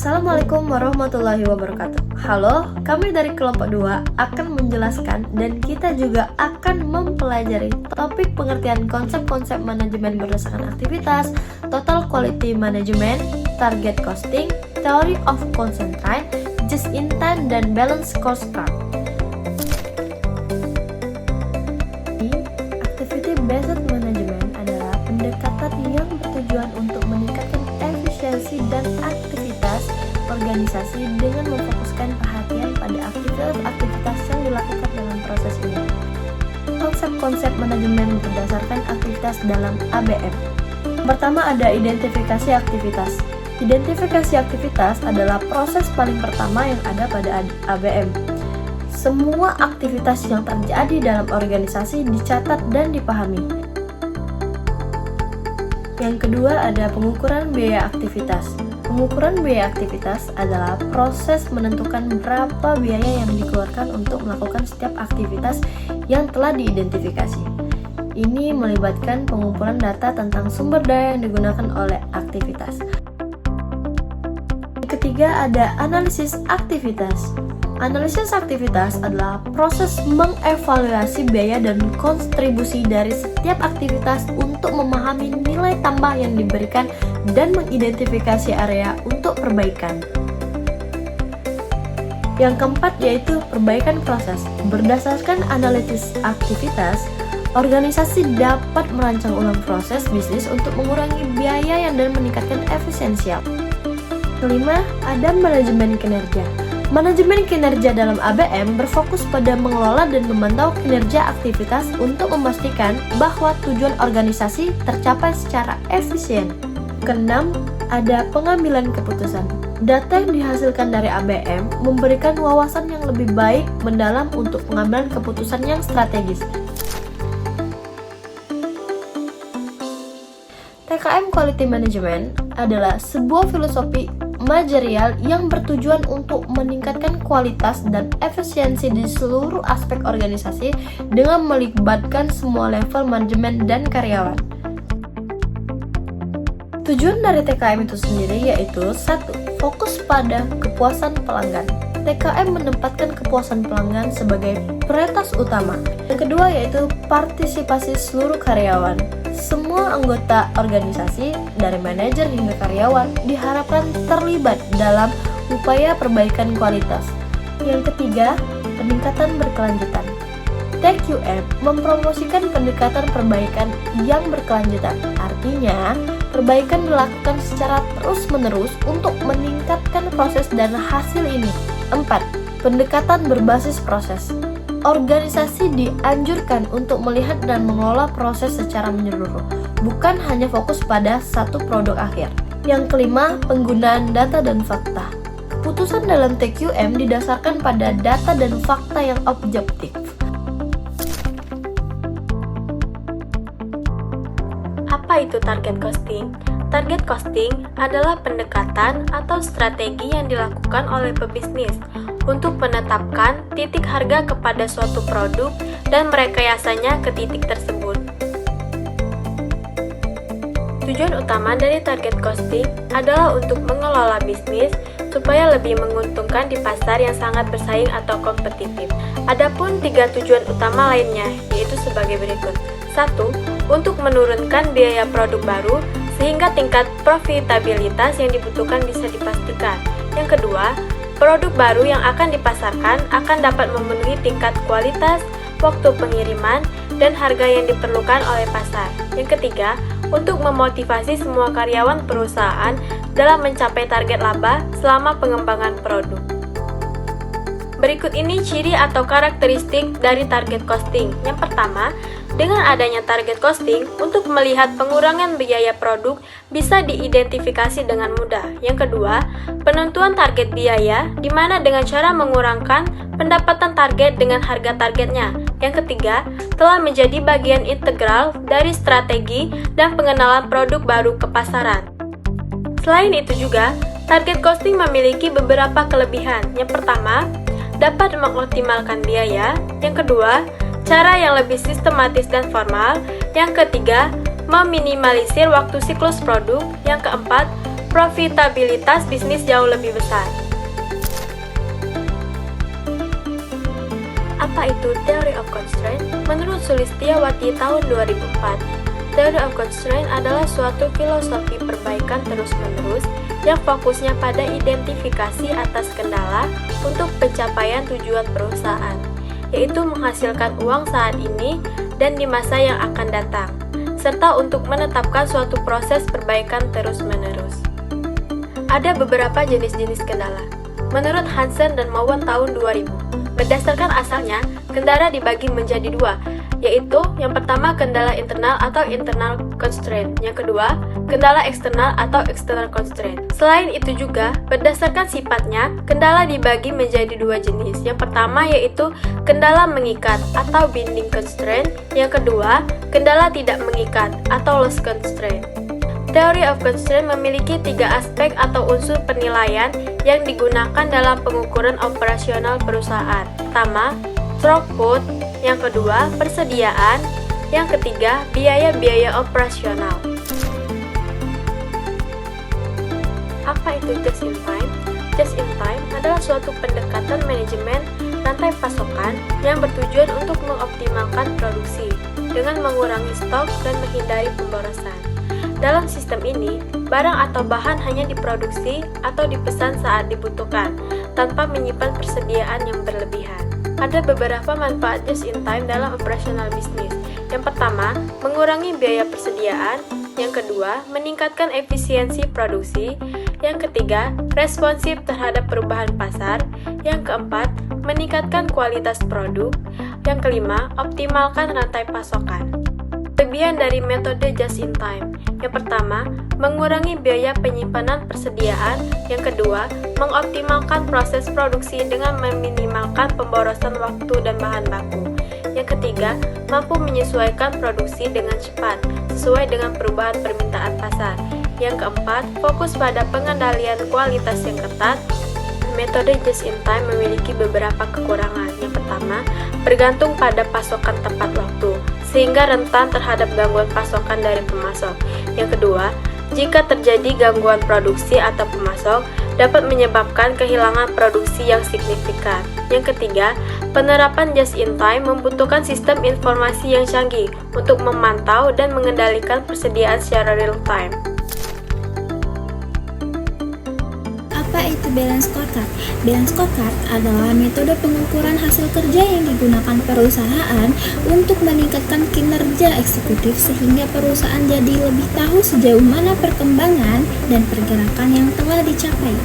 Assalamualaikum warahmatullahi wabarakatuh. Halo, kami dari kelompok 2 akan menjelaskan dan kita juga akan mempelajari topik pengertian konsep-konsep manajemen berdasarkan aktivitas, total quality management, target costing, theory of constraint, just in time, dan balance cost curve. Activity based management adalah pendekatan yang bertujuan untuk meningkatkan efisiensi dan aktivitas organisasi dengan memfokuskan perhatian pada aktivitas-aktivitas yang dilakukan dalam proses ini. Konsep-konsep manajemen berdasarkan aktivitas dalam ABM. Pertama ada identifikasi aktivitas. Identifikasi aktivitas adalah proses paling pertama yang ada pada ABM. Semua aktivitas yang terjadi dalam organisasi dicatat dan dipahami. Yang kedua ada pengukuran biaya aktivitas. Pengukuran biaya aktivitas adalah proses menentukan berapa biaya yang dikeluarkan untuk melakukan setiap aktivitas yang telah diidentifikasi. Ini melibatkan pengumpulan data tentang sumber daya yang digunakan oleh aktivitas. Yang ketiga ada analisis aktivitas. Analisis aktivitas adalah proses mengevaluasi biaya dan kontribusi dari setiap aktivitas untuk memahami nilai tambah yang diberikan dan mengidentifikasi area untuk perbaikan. Yang keempat yaitu perbaikan proses. Berdasarkan analisis aktivitas, organisasi dapat merancang ulang proses bisnis untuk mengurangi biaya dan meningkatkan efisiensi. Kelima, ada manajemen kinerja. Manajemen kinerja dalam ABM berfokus pada mengelola dan memantau kinerja aktivitas untuk memastikan bahwa tujuan organisasi tercapai secara efisien. Keenam, ada pengambilan keputusan. Data yang dihasilkan dari ABM memberikan wawasan yang lebih baik mendalam untuk pengambilan keputusan yang strategis. TKM Quality Management adalah sebuah filosofi manajerial yang bertujuan untuk meningkatkan kualitas dan efisiensi di seluruh aspek organisasi dengan melibatkan semua level manajemen dan karyawan. Tujuan dari TKM itu sendiri yaitu 1. Fokus pada kepuasan pelanggan. TKM menempatkan kepuasan pelanggan sebagai prioritas utama. Yang kedua yaitu partisipasi seluruh karyawan. Semua anggota organisasi, dari manajer hingga karyawan, diharapkan terlibat dalam upaya perbaikan kualitas. Yang ketiga, peningkatan berkelanjutan. TQM mempromosikan pendekatan perbaikan yang berkelanjutan. Artinya, perbaikan dilakukan secara terus-menerus untuk meningkatkan proses dan hasil ini. 4. Pendekatan berbasis proses. Organisasi dianjurkan untuk melihat dan mengelola proses secara menyeluruh, bukan hanya fokus pada satu produk akhir. Yang kelima, penggunaan data dan fakta. Keputusan dalam TQM didasarkan pada data dan fakta yang objektif. Apa itu target costing? Target costing adalah pendekatan atau strategi yang dilakukan oleh pebisnis untuk menetapkan titik harga kepada suatu produk dan merekayasanya ke titik tersebut. Tujuan utama dari target costing adalah untuk mengelola bisnis supaya lebih menguntungkan di pasar yang sangat bersaing atau kompetitif. Adapun 3 tujuan utama lainnya yaitu sebagai berikut. 1. Untuk menurunkan biaya produk baru sehingga tingkat profitabilitas yang dibutuhkan bisa dipastikan. Yang kedua, produk baru yang akan dipasarkan akan dapat memenuhi tingkat kualitas, waktu pengiriman, dan harga yang diperlukan oleh pasar. Yang ketiga, untuk memotivasi semua karyawan perusahaan dalam mencapai target laba selama pengembangan produk. Berikut ini ciri atau karakteristik dari target costing. Yang pertama, dengan adanya target costing, untuk melihat pengurangan biaya produk bisa diidentifikasi dengan mudah. Yang kedua, penentuan target biaya, di mana dengan cara mengurangkan pendapatan target dengan harga targetnya. Yang ketiga, telah menjadi bagian integral dari strategi dan pengenalan produk baru ke pasaran. Selain itu juga, target costing memiliki beberapa kelebihan. Yang pertama, dapat mengoptimalkan biaya. Yang kedua, cara yang lebih sistematis dan formal. Yang ketiga, meminimalisir waktu siklus produk. Yang keempat, profitabilitas bisnis jauh lebih besar. Apa itu Theory of Constraint? Menurut Sulistiawati tahun 2004, Theory of Constraint adalah suatu filosofi perbaikan terus-menerus yang fokusnya pada identifikasi atas kendala untuk pencapaian tujuan perusahaan, yaitu menghasilkan uang saat ini dan di masa yang akan datang, serta untuk menetapkan suatu proses perbaikan terus-menerus. Ada beberapa jenis-jenis kendala. Menurut Hansen dan Mowen tahun 2000, berdasarkan asalnya, kendala dibagi menjadi dua, yaitu yang pertama kendala internal atau internal constraint, yang kedua kendala eksternal atau external constraint. Selain itu juga, berdasarkan sifatnya, kendala dibagi menjadi dua jenis. Yang pertama yaitu kendala mengikat atau binding constraint, yang kedua kendala tidak mengikat atau loss constraint. Theory of Constraint memiliki tiga aspek atau unsur penilaian yang digunakan dalam pengukuran operasional perusahaan. Pertama, throughput, yang kedua, persediaan, yang ketiga, biaya-biaya operasional. Apa itu just in time? Just in time adalah suatu pendekatan manajemen rantai pasokan yang bertujuan untuk mengoptimalkan produksi dengan mengurangi stok dan menghindari pemborosan. Dalam sistem ini, barang atau bahan hanya diproduksi atau dipesan saat dibutuhkan, tanpa menyimpan persediaan yang berlebihan. Ada beberapa manfaat just in time dalam operasional bisnis. Yang pertama, mengurangi biaya persediaan. Yang kedua, meningkatkan efisiensi produksi. Yang ketiga, responsif terhadap perubahan pasar. Yang keempat, meningkatkan kualitas produk. Yang kelima, optimalkan rantai pasokan. Kelebihan dari metode just in time. Yang pertama, mengurangi biaya penyimpanan persediaan. Yang kedua, mengoptimalkan proses produksi dengan meminimalkan pemborosan waktu dan bahan baku. Yang ketiga, mampu menyesuaikan produksi dengan cepat sesuai dengan perubahan permintaan pasar. Yang keempat, fokus pada pengendalian kualitas yang ketat. Metode just in time memiliki beberapa kekurangan. Yang pertama, bergantung pada pasokan tepat waktu, sehingga rentan terhadap gangguan pasokan dari pemasok. Yang kedua, jika terjadi gangguan produksi atau pemasok, dapat menyebabkan kehilangan produksi yang signifikan. Yang ketiga, penerapan just in time membutuhkan sistem informasi yang canggih untuk memantau dan mengendalikan persediaan secara real time. Apa itu balance scorecard? Balance scorecard adalah metode pengukuran hasil kerja yang digunakan perusahaan untuk meningkatkan kinerja eksekutif sehingga perusahaan jadi lebih tahu sejauh mana perkembangan dan pergerakan yang telah dicapai.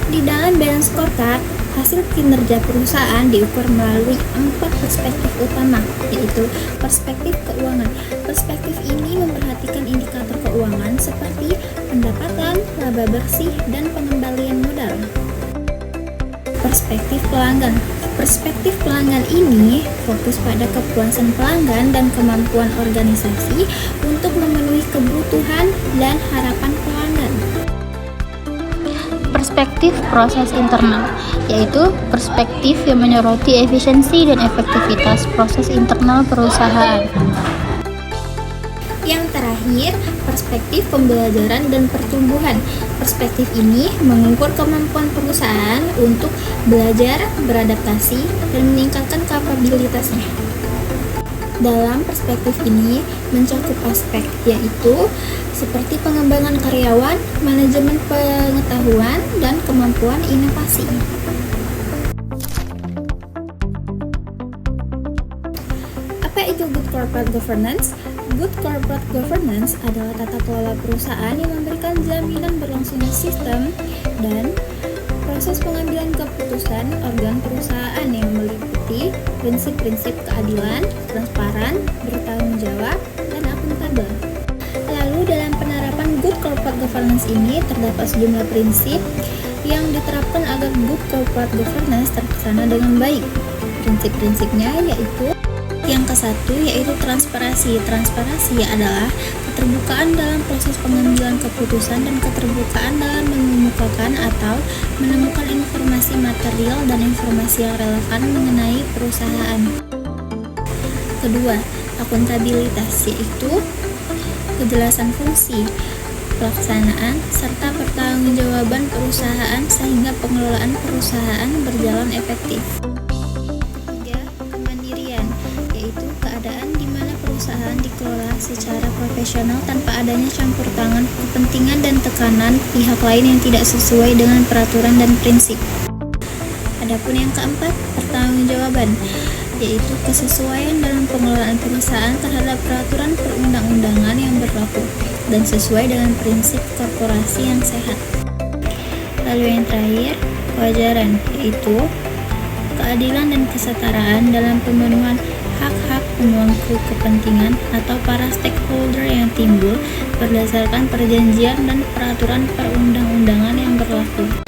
Di dalam balance scorecard, hasil kinerja perusahaan diukur melalui 4 perspektif utama, yaitu perspektif keuangan. Perspektif ini memperhatikan indikator keuangan seperti pendapatan, laba bersih, dan pengembalian modal. Perspektif pelanggan. Perspektif pelanggan ini fokus pada kepuasan pelanggan dan kemampuan organisasi untuk memenuhi kebutuhan dan harapan pelanggan. Perspektif proses internal, yaitu perspektif yang menyoroti efisiensi dan efektivitas proses internal perusahaan. Yang terakhir, perspektif pembelajaran dan pertumbuhan. Perspektif ini mengukur kemampuan perusahaan untuk belajar, beradaptasi, dan meningkatkan kapabilitasnya. Dalam perspektif ini mencakup aspek yaitu seperti pengembangan karyawan, manajemen pengetahuan, dan kemampuan inovasi. Apa itu good corporate governance? Good corporate governance adalah tata kelola perusahaan yang memberikan jaminan berlangsungnya sistem dan proses pengambilan keputusan organ perusahaan yang meliputi prinsip-prinsip keadilan, transparan, bertanggung jawab, dan akuntabel. Lalu dalam penerapan good corporate governance ini terdapat sejumlah prinsip yang diterapkan agar good corporate governance terlaksana dengan baik. Prinsip-prinsipnya yaitu yang ke-1 yaitu transparansi. Transparansi adalah keterbukaan dalam proses pengambilan keputusan dan keterbukaan dalam mengemukakan atau menemukan informasi material dan informasi yang relevan mengenai perusahaan. Kedua, akuntabilitas, yaitu kejelasan fungsi. pelaksanaan, serta pertanggungjawaban perusahaan sehingga pengelolaan perusahaan berjalan efektif. Ketiga, kemandirian, yaitu keadaan di mana perusahaan dikelola secara profesional tanpa adanya campur tangan, kepentingan dan tekanan pihak lain yang tidak sesuai dengan peraturan dan prinsip. Adapun yang keempat, pertanggungjawaban, yaitu kesesuaian dalam pengelolaan perusahaan terhadap peraturan perundang-undangan yang berlaku dan sesuai dengan prinsip korporasi yang sehat. Lalu yang terakhir, kewajaran, yaitu keadilan dan kesetaraan dalam pemenuhan hak-hak pemangku kepentingan atau para stakeholder yang timbul berdasarkan perjanjian dan peraturan perundang-undangan yang berlaku.